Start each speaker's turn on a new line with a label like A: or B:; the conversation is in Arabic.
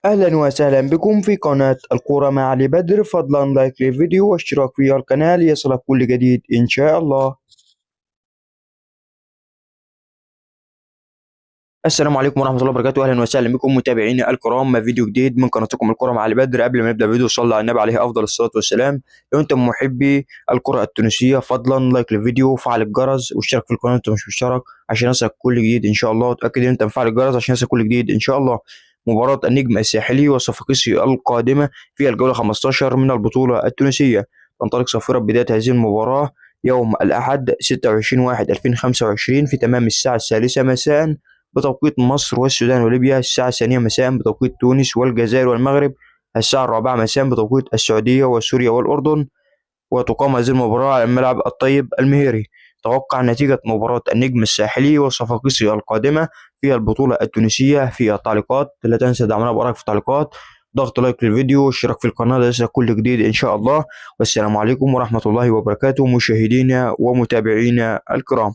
A: أهلا وسهلا بكم في قناة الكورة مع علي بدر. فضلا لايك للفيديو واشتراك في القناة ليصلك كل جديد إن شاء الله. السلام عليكم ورحمة الله وبركاته. أهلا وسهلا بكم متابعيني الكرام مع فيديو جديد من قناتكم الكرة مع علي بدر. قبل ما نبدأ الفيديو صلى على النبي عليه أفضل الصلاة والسلام. لو أنت من محبي الكرة التونسية فضلا لايك للفيديو وفعل الجرس واشترك في القناة أنت مش مشترك عشان يصلك كل جديد إن شاء الله. وتأكد إن أنت مفعل الجرس عشان يصلك كل جديد إن شاء الله. مباراة النجم الساحلي وصفاقسي القادمة في الجولة 15 من البطولة التونسية تنطلق صافرة بداية هذه المباراة يوم الأحد 26/1/2025 في تمام الساعة الثالثة مساء بتوقيت مصر والسودان وليبيا، الساعة الثانية مساء بتوقيت تونس والجزائر والمغرب، الساعة الرابعة مساء بتوقيت السعودية وسوريا والأردن. وتقام هذه المباراة على الملعب الطيب المهيري. توقع نتيجة مباراة النجم الساحلي والصفاقسي القادمة في البطولة التونسية في التعليقات. لا تنسى دعمنا بآرائك في التعليقات، ضغط لايك للفيديو والاشتراك في القناة ليصلك كل جديد إن شاء الله. والسلام عليكم ورحمة الله وبركاته مشاهدينا ومتابعينا الكرام.